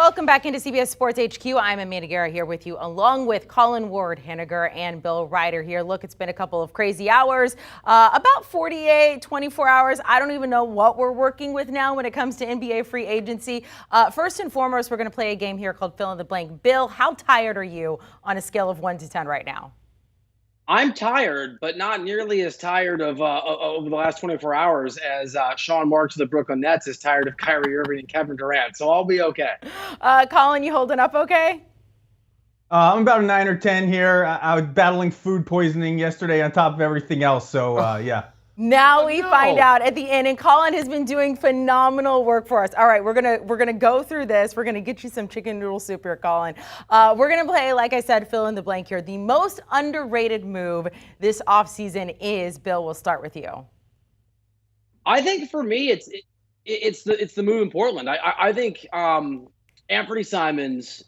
Welcome back into CBS Sports HQ. I'm Amanda Guerra here with you, along with Colin, Ward-Henninger, and Bill Reiter here. Look, it's been a couple of crazy hours, about 48, 24 hours. I don't even know what we're working with now when it comes to NBA free agency. First and foremost, we're going to play a game here called Fill in the Blank. Bill, how tired are you on a scale of 1 to 10 right now? I'm tired, but not nearly as tired of over the last 24 hours as Sean Marks of the Brooklyn Nets is tired of Kyrie Irving and Kevin Durant. So I'll be okay. Colin, you holding up okay? I'm about a 9 or 10 here. I was battling food poisoning yesterday on top of everything else. So, yeah. Now we find out at the end, and Colin has been doing phenomenal work for us. All right, we're gonna go through this. We're gonna get you some chicken noodle soup here, Colin. We're gonna play, like I said, fill in the blank here. The most underrated move this offseason is, Bill, we'll start with you. I think for me, it's the move in Portland. I think Anthony Simons,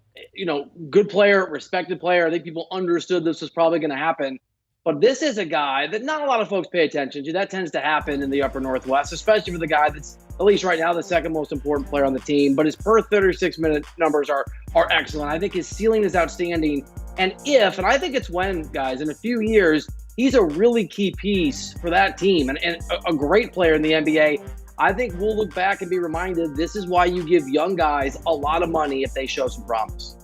good player, respected player. I think people understood this was probably going to happen. But this is a guy that not a lot of folks pay attention to. That tends to happen in the upper Northwest, especially for the guy that's, at least right now, the second most important player on the team. But his per 36-minute numbers are excellent. I think his ceiling is outstanding. And I think it's when, guys, in a few years, he's a really key piece for that team and a great player in the NBA. I think we'll look back and be reminded this is why you give young guys a lot of money if they show some promise.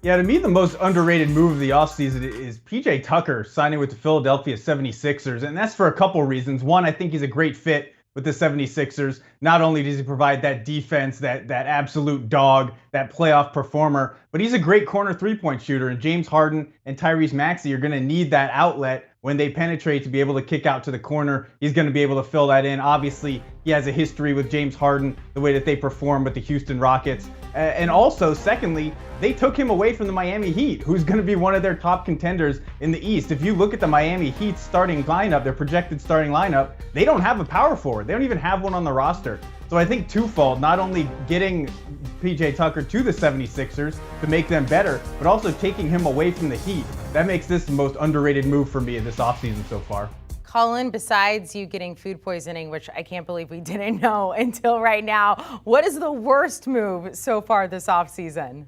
Yeah, to me, the most underrated move of the offseason is PJ Tucker signing with the Philadelphia 76ers. And that's for a couple reasons. One, I think he's a great fit with the 76ers. Not only does he provide that defense, that absolute dog, that playoff performer, but he's a great corner three-point shooter. And James Harden and Tyrese Maxey are going to need that outlet when they penetrate to be able to kick out to the corner. He's going to be able to fill that in. Obviously, he has a history with James Harden, the way that they perform with the Houston Rockets. And also, secondly, they took him away from the Miami Heat, who's going to be one of their top contenders in the East. If you look at the Miami Heat starting lineup, their projected starting lineup, they don't have a power forward. They don't even have one on the roster. So I think twofold, not only getting PJ Tucker to the 76ers to make them better, but also taking him away from the Heat. That makes this the most underrated move for me in this offseason so far. Colin, besides you getting food poisoning, which I can't believe we didn't know until right now, what is the worst move so far this offseason?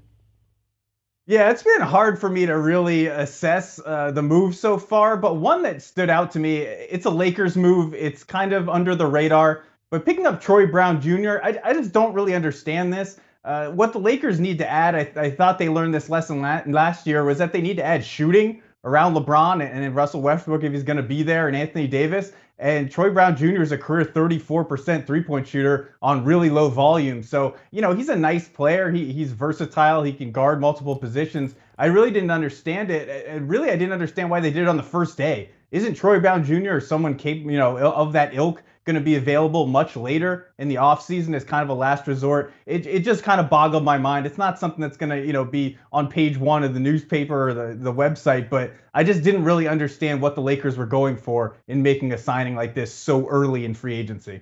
Yeah, it's been hard for me to really assess the move so far, but one that stood out to me, it's a Lakers move. It's kind of under the radar, but picking up Troy Brown Jr., I just don't really understand this. What the Lakers need to add, I thought they learned this lesson last year, was that they need to add shooting around LeBron and Russell Westbrook if he's going to be there, and Anthony Davis. And Troy Brown Jr. is a career 34% three-point shooter on really low volume. So, he's a nice player. He's versatile. He can guard multiple positions. I really didn't understand it. And really, I didn't understand why they did it on the first day. Isn't Troy Brown Jr. or someone capable, of that ilk going to be available much later in the offseason as kind of a last resort? It just kind of boggled my mind. It's not something that's going to, be on page one of the newspaper or the website, but I just didn't really understand what the Lakers were going for in making a signing like this so early in free agency.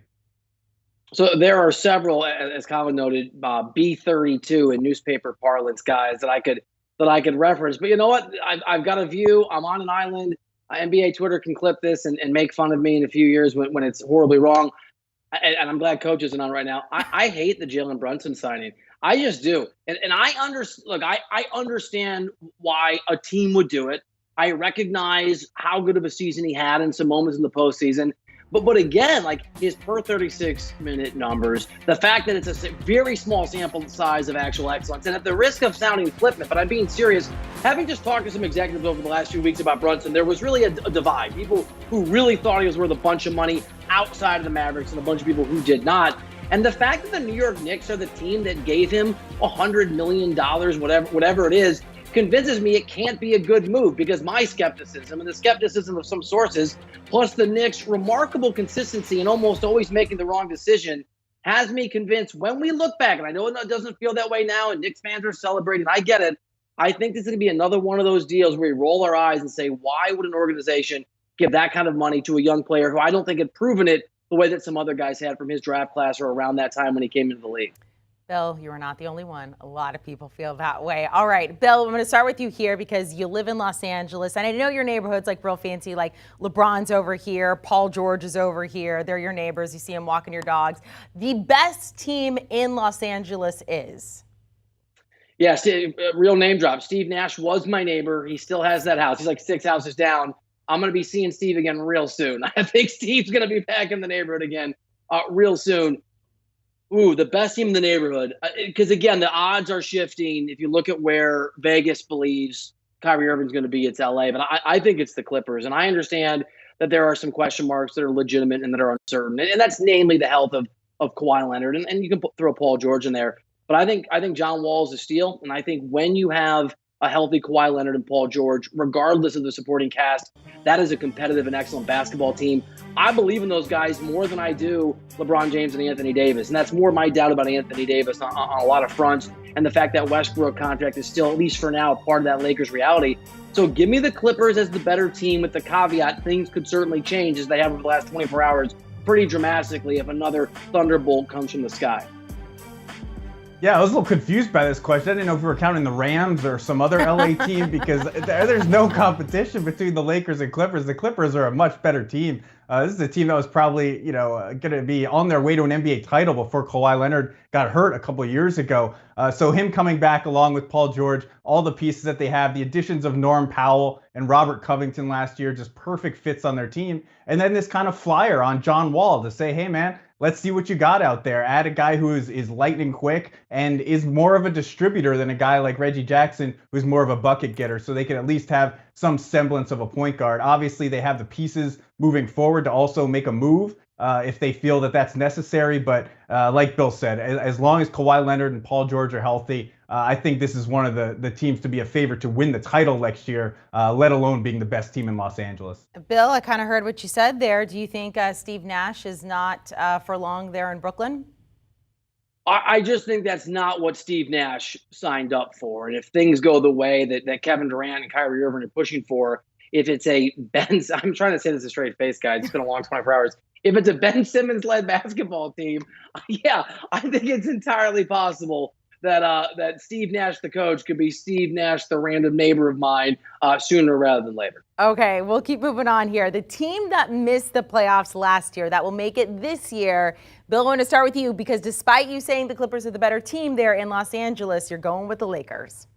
So there are several, as Colin noted, B32 in newspaper parlance, guys, that I could reference. But you know what? I've got a view. I'm on an island. NBA Twitter can clip this and make fun of me in a few years when it's horribly wrong. And I'm glad Coach isn't on right now. I hate the Jalen Brunson signing. I just do. And I understand why a team would do it. I recognize how good of a season he had in some moments in the postseason. But again, his per 36-minute numbers, the fact that it's a very small sample size of actual excellence, and at the risk of sounding flippant, but I'm being serious, having just talked to some executives over the last few weeks about Brunson, there was really a divide. People who really thought he was worth a bunch of money outside of the Mavericks and a bunch of people who did not. And the fact that the New York Knicks are the team that gave him $100 million, whatever it is, convinces me it can't be a good move, because my skepticism and the skepticism of some sources, plus the Knicks' remarkable consistency and almost always making the wrong decision, has me convinced when we look back, and I know it doesn't feel that way now, and Knicks fans are celebrating, I get it. I think this is going to be another one of those deals where we roll our eyes and say, why would an organization give that kind of money to a young player who I don't think had proven it the way that some other guys had from his draft class or around that time when he came into the league? Bill, you are not the only one. A lot of people feel that way. All right, Bill, I'm going to start with you here because you live in Los Angeles, and I know your neighborhood's like real fancy, like LeBron's over here, Paul George is over here. They're your neighbors. You see them walking your dogs. The best team in Los Angeles is? Yeah, real name drop. Steve Nash was my neighbor. He still has that house. He's like 6 houses down. I'm going to be seeing Steve again real soon. I think Steve's going to be back in the neighborhood again real soon. Ooh, the best team in the neighborhood. Because, again, the odds are shifting. If you look at where Vegas believes Kyrie Irving's going to be, it's LA. But I think it's the Clippers. And I understand that there are some question marks that are legitimate and that are uncertain. And that's namely the health of Kawhi Leonard. And you can throw Paul George in there. But I think John Wall is a steal. And I think when you have a healthy Kawhi Leonard and Paul George, regardless of the supporting cast, that is a competitive and excellent basketball team. I believe in those guys more than I do LeBron James and Anthony Davis. And that's more my doubt about Anthony Davis on a lot of fronts. And the fact that Westbrook contract is still, at least for now, part of that Lakers reality. So give me the Clippers as the better team, with the caveat things could certainly change, as they have over the last 24 hours, pretty dramatically if another thunderbolt comes from the sky. Yeah, I was a little confused by this question. I didn't know if we were counting the Rams or some other LA team, because there's no competition between the Lakers and Clippers. The Clippers are a much better team. This is a team that was probably, going to be on their way to an NBA title before Kawhi Leonard got hurt a couple of years ago. So him coming back along with Paul George, all the pieces that they have, the additions of Norm Powell and Robert Covington last year, just perfect fits on their team. And then this kind of flyer on John Wall to say, hey, man, let's see what you got out there. Add a guy who is lightning quick and is more of a distributor than a guy like Reggie Jackson, who's more of a bucket getter, so they can at least have some semblance of a point guard. Obviously, they have the pieces moving forward to also make a move if they feel that that's necessary. But like Bill said, as long as Kawhi Leonard and Paul George are healthy, I think this is one of the teams to be a favorite to win the title next year, let alone being the best team in Los Angeles. Bill, I kind of heard what you said there. Do you think Steve Nash is not for long there in Brooklyn? I just think that's not what Steve Nash signed up for. And if things go the way that Kevin Durant and Kyrie Irving are pushing for, if it's a Ben, I'm trying to say this a straight face, guys. It's been a long 24 hours. If it's a Ben Simmons-led basketball team, yeah, I think it's entirely possible that Steve Nash, the coach, could be Steve Nash, the random neighbor of mine, sooner rather than later. Okay, we'll keep moving on here. The team that missed the playoffs last year that will make it this year, Bill, I want to start with you, because despite you saying the Clippers are the better team there in Los Angeles, you're going with the Lakers.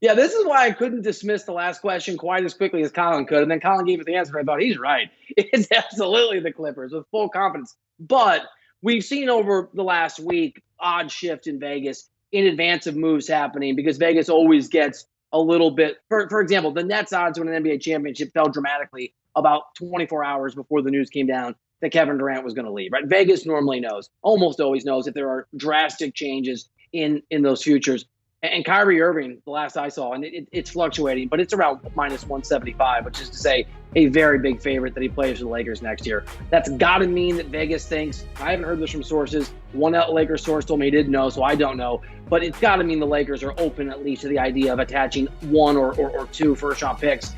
Yeah, this is why I couldn't dismiss the last question quite as quickly as Colin could. And then Colin gave us the answer. I thought he's right. It's absolutely the Clippers with full confidence. But we've seen over the last week odd shift in Vegas in advance of moves happening, because Vegas always gets a little bit. For example, the Nets odds to win an NBA championship fell dramatically about 24 hours before the news came down that Kevin Durant was going to leave. Right? Vegas normally knows, almost always knows, if there are drastic changes in those futures. And Kyrie Irving, the last I saw, and it's fluctuating, but it's around minus 175, which is to say a very big favorite that he plays for the Lakers next year. That's got to mean that Vegas thinks, I haven't heard this from sources, one Lakers source told me he didn't know, so I don't know, but it's got to mean the Lakers are open at least to the idea of attaching one or two first-round picks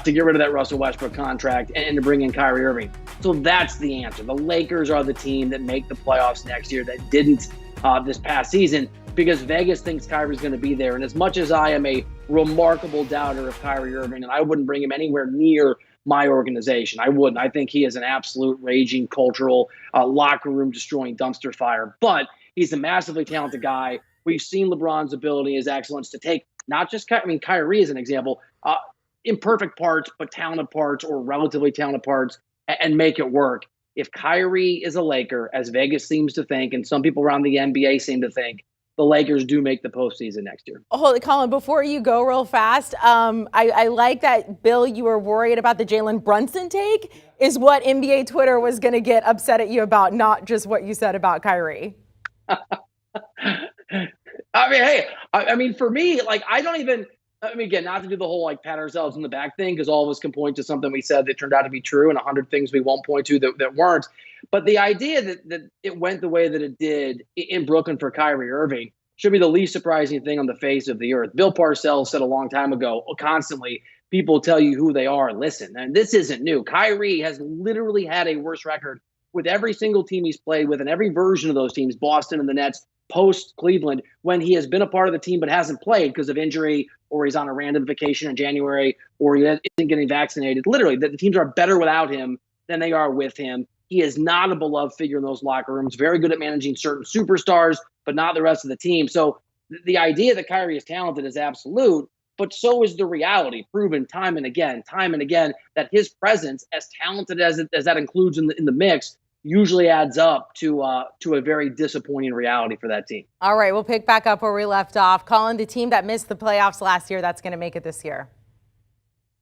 to get rid of that Russell Westbrook contract and to bring in Kyrie Irving. So that's the answer. The Lakers are the team that make the playoffs next year that didn't this past season, because Vegas thinks Kyrie's going to be there. And as much as I am a remarkable doubter of Kyrie Irving, and I wouldn't bring him anywhere near my organization, I wouldn't. I think he is an absolute raging cultural locker room destroying dumpster fire. But he's a massively talented guy. We've seen LeBron's ability, his excellence to take not just Kyrie as an example, imperfect parts, but talented parts or relatively talented parts and make it work. If Kyrie is a Laker, as Vegas seems to think, and some people around the NBA seem to think, the Lakers do make the postseason next year. Holy Colin, before you go real fast, I like that, Bill, you were worried about the Jalen Brunson take is what NBA Twitter was going to get upset at you about, not just what you said about Kyrie. I mean, for me, again, not to do the whole pat ourselves in the back thing, because all of us can point to something we said that turned out to be true and 100 things we won't point to that weren't. But the idea that it went the way that it did in Brooklyn for Kyrie Irving should be the least surprising thing on the face of the earth. Bill Parcells said a long time ago, constantly, people tell you who they are. Listen, and this isn't new. Kyrie has literally had a worse record with every single team he's played with, and every version of those teams, Boston and the Nets, post Cleveland when he has been a part of the team but hasn't played because of injury, or he's on a random vacation in January, or he isn't getting vaccinated. Literally, the teams are better without him than they are with him. He is not a beloved figure in those locker rooms, very good at managing certain superstars, but not the rest of the team. So the idea that Kyrie is talented is absolute, but so is the reality, proven time and again, that his presence, as talented as that includes in the mix, usually adds up to a very disappointing reality for that team. All right, we'll pick back up where we left off. Colin, the team that missed the playoffs last year, that's going to make it this year.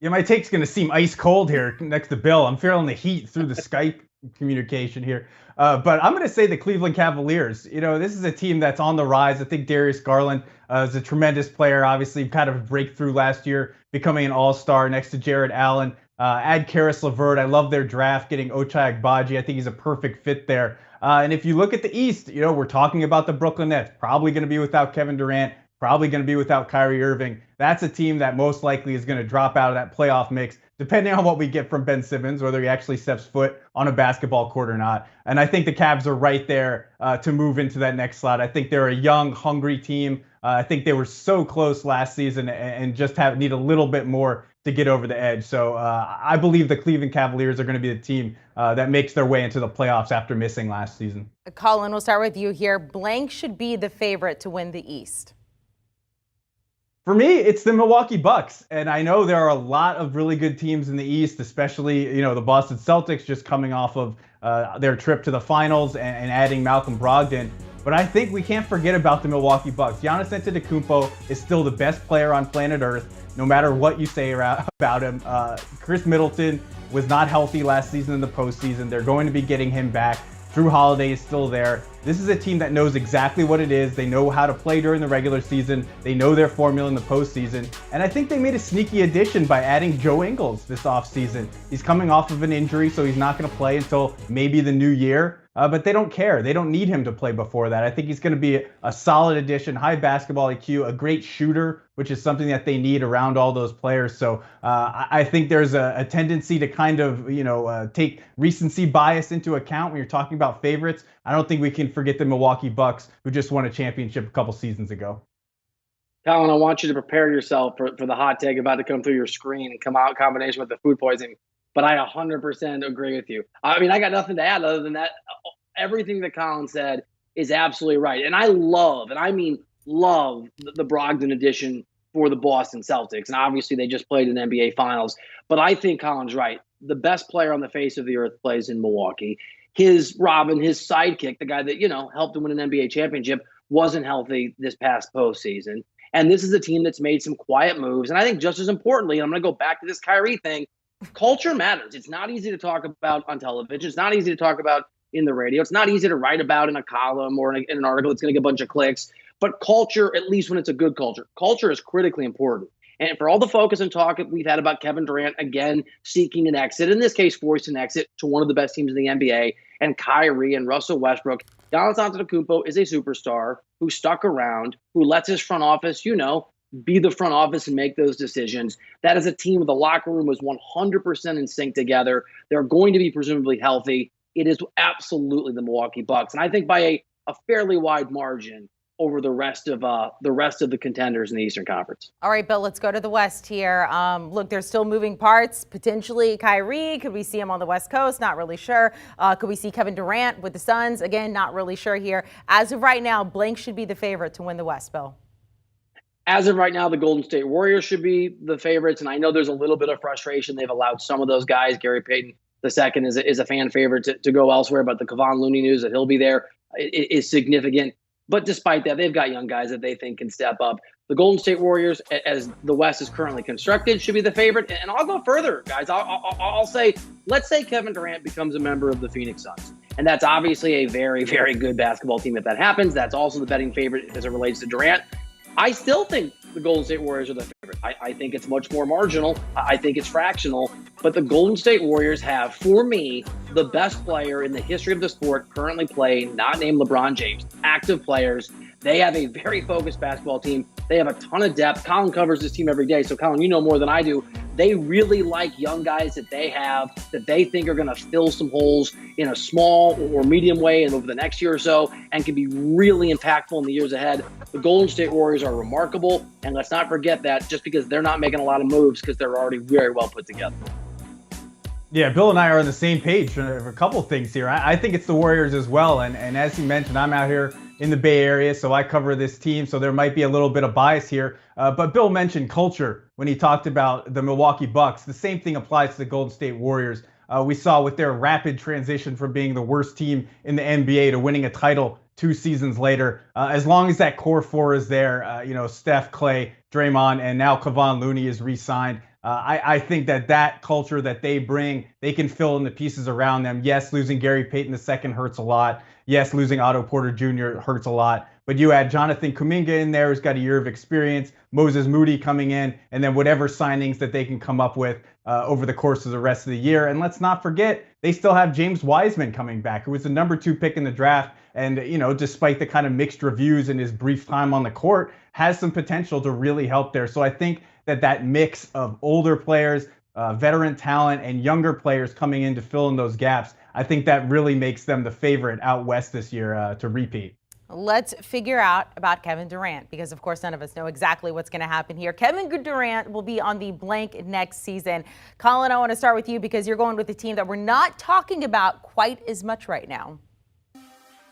Yeah, my take's going to seem ice cold here next to Bill. I'm feeling the heat through the Skype communication here. But I'm going to say the Cleveland Cavaliers. You know, this is a team that's on the rise. I think Darius Garland is a tremendous player, obviously kind of a breakthrough last year, becoming an all-star next to Jared Allen. Add Karis LeVert. I love their draft, getting Ochai Agbaji. I think he's a perfect fit there. And if you look at the East, you know, we're talking about the Brooklyn Nets, probably going to be without Kevin Durant, probably going to be without Kyrie Irving. That's a team that most likely is going to drop out of that playoff mix, depending on what we get from Ben Simmons, whether he actually steps foot on a basketball court or not. And I think the Cavs are right there to move into that next slot. I think they're a young, hungry team. I think they were so close last season and just need a little bit more to get over the edge. So I believe the Cleveland Cavaliers are going to be the team that makes their way into the playoffs after missing last season. Colin, we'll start with you here. Blank should be the favorite to win the East. For me, it's the Milwaukee Bucks. And I know there are a lot of really good teams in the East, especially, you know, the Boston Celtics just coming off of their trip to the finals and adding Malcolm Brogdon. But I think we can't forget about the Milwaukee Bucks. Giannis Antetokounmpo is still the best player on planet Earth, no matter what you say about him. Chris Middleton was not healthy last season in the postseason. They're going to be getting him back. Drew Holiday is still there. This is a team that knows exactly what it is. They know how to play during the regular season. They know their formula in the postseason. And I think they made a sneaky addition by adding Joe Ingles this offseason. He's coming off of an injury, so he's not going to play until maybe the new year. But they don't care. They don't need him to play before that. I think he's going to be a solid addition, high basketball IQ, a great shooter, which is something that they need around all those players. So I think there's a tendency to kind of, take recency bias into account when you're talking about favorites. I don't think we can forget the Milwaukee Bucks, who just won a championship a couple seasons ago. Colin, I want you to prepare yourself for the hot take about to come through your screen and come out in combination with the food poisoning. But I 100% agree with you. I mean, I got nothing to add other than that. Everything that Colin said is absolutely right. And I love, and I mean love, the Brogdon addition for the Boston Celtics. And obviously they just played in NBA Finals. But I think Colin's right. The best player on the face of the earth plays in Milwaukee. His Robin, his sidekick, the guy that, helped him win an NBA championship, wasn't healthy this past postseason. And this is a team that's made some quiet moves. And I think just as importantly, I'm going to go back to this Kyrie thing, culture matters. It's not easy to talk about on television. It's not easy to talk about in the radio. It's not easy to write about in a column or in an article that's going to get a bunch of clicks. But culture, at least when it's a good culture is critically important. And for all the focus and talk we've had about Kevin Durant, again, seeking an exit, in this case, forced an exit to one of the best teams in the NBA, and Kyrie and Russell Westbrook, Giannis Antetokounmpo is a superstar who stuck around, who lets his front office, be the front office and make those decisions. That is a team where the locker room was 100% in sync together. They're going to be presumably healthy. It is absolutely the Milwaukee Bucks. And I think by a fairly wide margin over the rest of the contenders in the Eastern Conference. All right, Bill, let's go to the West here. Look, there's still moving parts. Potentially Kyrie, could we see him on the West Coast? Not really sure. Could we see Kevin Durant with the Suns? Again, not really sure here. As of right now, blank should be the favorite to win the West, Bill. As of right now, the Golden State Warriors should be the favorites, and I know there's a little bit of frustration. They've allowed some of those guys, Gary Payton II is a fan favorite to go elsewhere, but the Kevon Looney news that he'll be there is significant. But despite that, they've got young guys that they think can step up. The Golden State Warriors, as the West is currently constructed, should be the favorite. And I'll go further, guys. I'll say, let's say Kevin Durant becomes a member of the Phoenix Suns. And that's obviously a very, very good basketball team if that happens. That's also the betting favorite as it relates to Durant. I still think the Golden State Warriors are the favorite. I think it's much more marginal. I think it's fractional. But the Golden State Warriors have, for me, the best player in the history of the sport currently playing, not named LeBron James, active players. They have a very focused basketball team. They have a ton of depth. Colin covers this team every day. So, Colin, you know more than I do. They really like young guys that they have that they think are going to fill some holes in a small or medium way and over the next year or so and can be really impactful in the years ahead. The Golden State Warriors are remarkable, and let's not forget that just because they're not making a lot of moves because they're already very well put together. Yeah, Bill and I are on the same page for a couple of things here. I think it's the Warriors as well. And as you mentioned, I'm out here in the Bay Area, so I cover this team, so there might be a little bit of bias here. But Bill mentioned culture when he talked about the Milwaukee Bucks. The same thing applies to the Golden State Warriors. We saw with their rapid transition from being the worst team in the NBA to winning a title 2 seasons later. As long as that core four is there, Steph, Clay, Draymond, and now Kevon Looney is re-signed. I think that culture that they bring, they can fill in the pieces around them. Yes, losing Gary Payton II hurts a lot. Yes, losing Otto Porter Jr. hurts a lot. But you add Jonathan Kuminga in there, who's got a year of experience, Moses Moody coming in, and then whatever signings that they can come up with over the course of the rest of the year. And let's not forget, they still have James Wiseman coming back, who was the number 2 pick in the draft. And, despite the kind of mixed reviews in his brief time on the court, has some potential to really help there. So I think that mix of older players, veteran talent, and younger players coming in to fill in those gaps, I think that really makes them the favorite out west this year to repeat. Let's figure out about Kevin Durant, because of course none of us know exactly what's going to happen here. Kevin Durant will be on the blank next season. Colin, I want to start with you because you're going with a team that we're not talking about quite as much right now.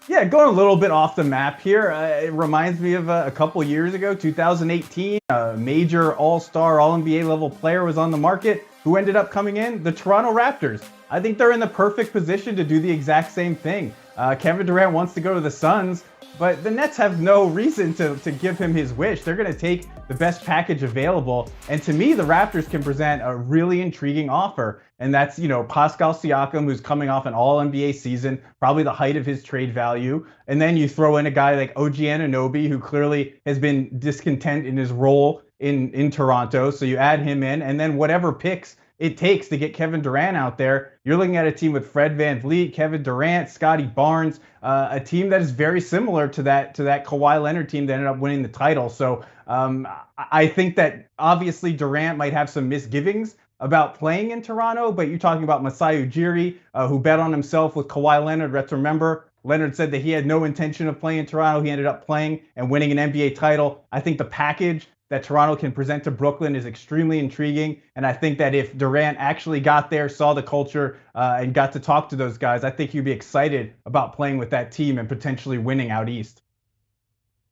Yeah, going a little bit off the map here. It reminds me of a couple years ago, 2018. A major all-star, all-NBA level player was on the market. Who ended up coming in? The Toronto Raptors. I think they're in the perfect position to do the exact same thing. Kevin Durant wants to go to the Suns, but the Nets have no reason to give him his wish. They're going to take the best package available. And to me, the Raptors can present a really intriguing offer. And that's, Pascal Siakam, who's coming off an all-NBA season, probably the height of his trade value. And then you throw in a guy like OG Anunoby, who clearly has been discontent in his role in Toronto. So you add him in, and then whatever picks it takes to get Kevin Durant out there, you're looking at a team with Fred VanVleet, Kevin Durant, Scotty Barnes, a team that is very similar to that Kawhi Leonard team that ended up winning the title. So I think that obviously Durant might have some misgivings about playing in Toronto, but you're talking about Masai Ujiri, who bet on himself with Kawhi Leonard. Let's remember, Leonard said that he had no intention of playing in Toronto. He ended up playing and winning an NBA title. I think the package that Toronto can present to Brooklyn is extremely intriguing. And I think that if Durant actually got there, saw the culture, and got to talk to those guys, I think he'd be excited about playing with that team and potentially winning out east.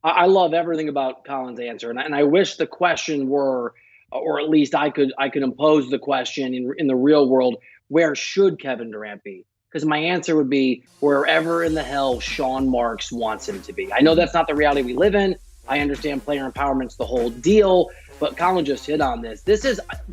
I love everything about Colin's answer. And I wish the question were, or at least I could impose the question in the real world, where should Kevin Durant be? Because my answer would be wherever in the hell Sean Marks wants him to be. I know that's not the reality we live in. I understand player empowerment's the whole deal, but Colin just hit on this.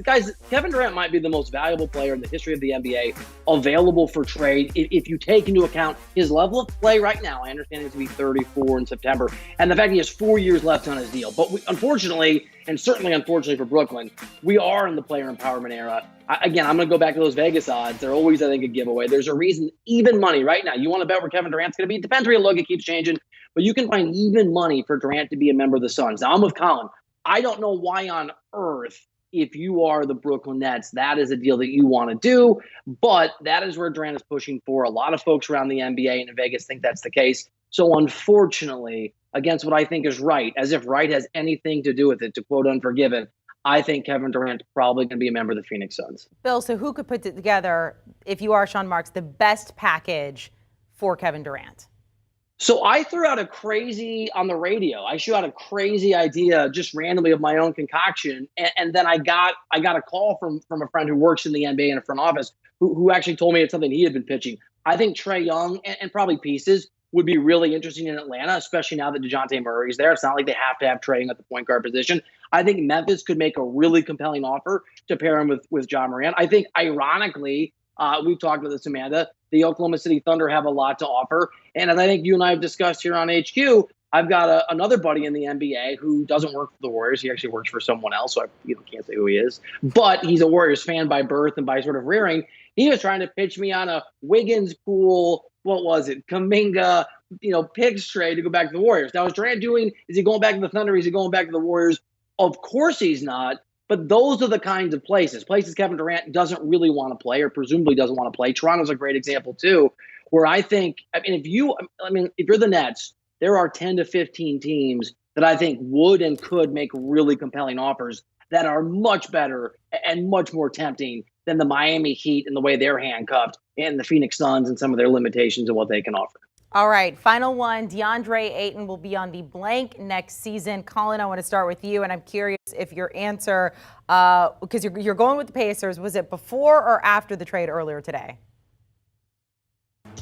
Guys, Kevin Durant might be the most valuable player in the history of the NBA available for trade. If you take into account his level of play right now, I understand he's going to be 34 in September, and the fact he has 4 years left on his deal. But unfortunately, and certainly unfortunately for Brooklyn, we are in the player empowerment era. Again, I'm going to go back to those Vegas odds. They're always, I think, a giveaway. There's a reason, even money right now. You want to bet where Kevin Durant's going to be? Depends where you look. It keeps changing. But you can find even money for Durant to be a member of the Suns. Now, I'm with Colin. I don't know why on earth, if you are the Brooklyn Nets, that is a deal that you want to do. But that is where Durant is pushing for. A lot of folks around the NBA and in Vegas think that's the case. So unfortunately, against what I think is right, as if right has anything to do with it, to quote Unforgiven, I think Kevin Durant's probably going to be a member of the Phoenix Suns. Bill, so who could put it together, if you are Sean Marks, the best package for Kevin Durant? So I threw out a crazy on the radio. I threw out a crazy idea just randomly of my own concoction. And then I got a call from a friend who works in the NBA in a front office who actually told me it's something he had been pitching. I think Trae Young and probably pieces would be really interesting in Atlanta, especially now that DeJounte Murray's there. It's not like they have to have Trae Young at the point guard position. I think Memphis could make a really compelling offer to pair him with John Morant. I think, ironically, we've talked about this, Amanda, the Oklahoma City Thunder have a lot to offer. And as I think you and I have discussed here on HQ, I've got another buddy in the NBA who doesn't work for the Warriors. He actually works for someone else, so I can't say who he is. But he's a Warriors fan by birth and by sort of rearing. He was trying to pitch me on a Wiggins, Poole, what was it, Kuminga, picks trade to go back to the Warriors. Now, is Durant is he going back to the Thunder? Is he going back to the Warriors? Of course he's not. But those are the kinds of places Kevin Durant doesn't really want to play or presumably doesn't want to play. Toronto's a great example too, where I think, if you're the Nets, there are 10 to 15 teams that I think would and could make really compelling offers that are much better and much more tempting than the Miami Heat and the way they're handcuffed, and the Phoenix Suns and some of their limitations of what they can offer. All right, final one. DeAndre Ayton will be on the blank next season. Colin, I want to start with you, and I'm curious if your answer, because you're going with the Pacers, was it before or after the trade earlier today?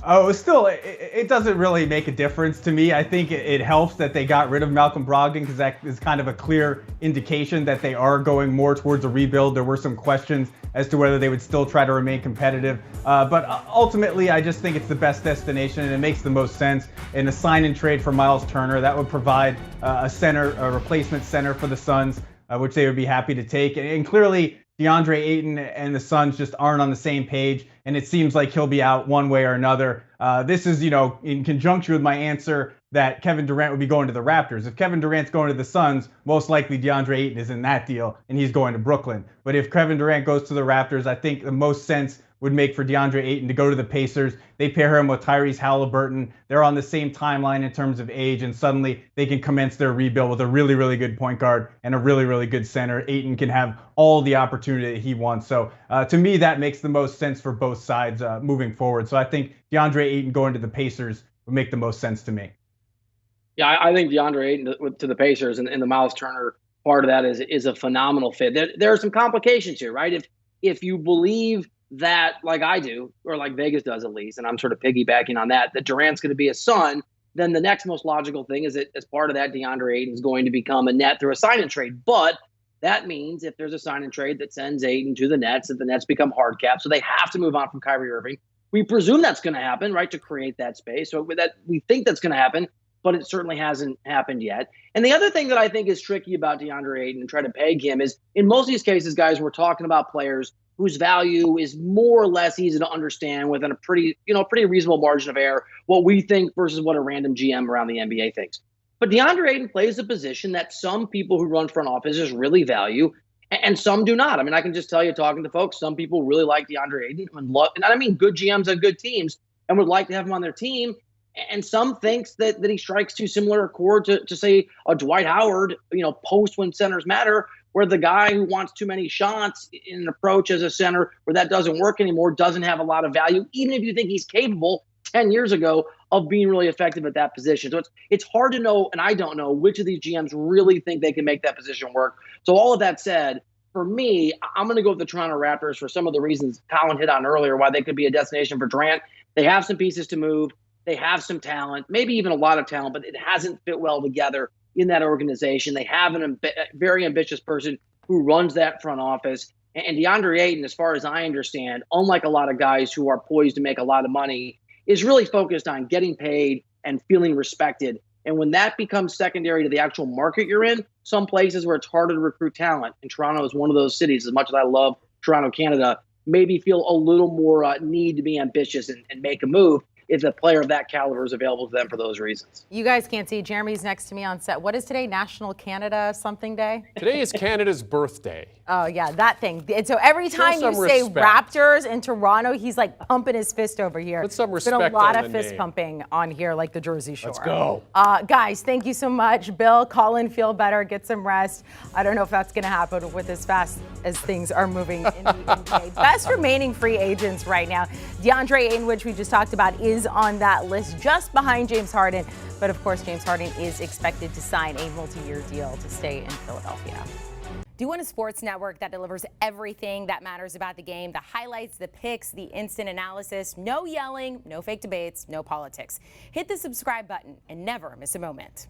Oh, still, it doesn't really make a difference to me. I think it helps that they got rid of Malcolm Brogdon, because that is kind of a clear indication that they are going more towards a rebuild. There were some questions as to whether they would still try to remain competitive. But ultimately, I just think it's the best destination, and it makes the most sense. In a sign and trade for Miles Turner, that would provide a replacement center for the Suns, which they would be happy to take. And clearly, DeAndre Ayton and the Suns just aren't on the same page, and it seems like he'll be out one way or another. This is, in conjunction with my answer that Kevin Durant would be going to the Raptors. If Kevin Durant's going to the Suns, most likely DeAndre Ayton is in that deal, and he's going to Brooklyn. But if Kevin Durant goes to the Raptors, I think the most sense would make for DeAndre Ayton to go to the Pacers. They pair him with Tyrese Halliburton. They're on the same timeline in terms of age, and suddenly they can commence their rebuild with a really, really good point guard and a really, really good center. Ayton can have all the opportunity that he wants. So to me, that makes the most sense for both sides moving forward. So I think DeAndre Ayton going to the Pacers would make the most sense to me. Yeah, I think DeAndre Ayton to the Pacers and the Miles Turner part of that is a phenomenal fit. There are some complications here, right? If you believe that, like I do, or like Vegas does at least, and I'm sort of piggybacking on that Durant's going to be a Sun, then the next most logical thing is that as part of that, DeAndre Ayton is going to become a Net through a sign and trade. But that means if there's a sign and trade that sends Ayton to the Nets, that the Nets become hard cap, so they have to move on from Kyrie Irving. We presume that's going to happen, right, to create that space. So with that, we think that's going to happen, but it certainly hasn't happened yet. And the other thing that I think is tricky about DeAndre Ayton and try to peg him is, in most of these cases, guys, we're talking about players whose value is more or less easy to understand within a pretty reasonable margin of error, what we think versus what a random GM around the NBA thinks. But DeAndre Ayton plays a position that some people who run front offices really value, and some do not. I mean, I can just tell you, talking to folks, some people really like DeAndre Ayton and I mean good GMs and good teams and would like to have him on their team. And some thinks that he strikes too similar a chord to say a Dwight Howard, post when centers matter, where the guy who wants too many shots in an approach as a center where that doesn't work anymore doesn't have a lot of value, even if you think he's capable 10 years ago of being really effective at that position. So it's hard to know, and I don't know, which of these GMs really think they can make that position work. So all of that said, for me, I'm going to go with the Toronto Raptors for some of the reasons Colin hit on earlier, why they could be a destination for Durant. They have some pieces to move. They have some talent, maybe even a lot of talent, but it hasn't fit well together in that organization. They have a very ambitious person who runs that front office. And DeAndre Ayton, as far as I understand, unlike a lot of guys who are poised to make a lot of money, is really focused on getting paid and feeling respected. And when that becomes secondary to the actual market you're in, some places where it's harder to recruit talent, and Toronto is one of those cities, as much as I love Toronto, Canada, maybe feel a little more need to be ambitious and make a move if a player of that caliber is available to them for those reasons. You guys can't see. Jeremy's next to me on set. What is today? National Canada something day? Today is Canada's birthday. Oh, yeah, that thing. And so every time you say respect. Raptors in Toronto, he's like pumping his fist over here. Put some There's been respect a lot on of the fist name. pumping on here like the Jersey Shore. Let's go. Guys, thank you so much. Bill, Colin, feel better, get some rest. I don't know if that's going to happen with as fast as things are moving in the NBA. Best remaining free agents right now. DeAndre Ayton, which we just talked about, is on that list just behind James Harden. But of course, James Harden is expected to sign a multi-year deal to stay in Philadelphia. Do you want a sports network that delivers everything that matters about the game? The highlights, the picks, the instant analysis, no yelling, no fake debates, no politics. Hit the subscribe button and never miss a moment.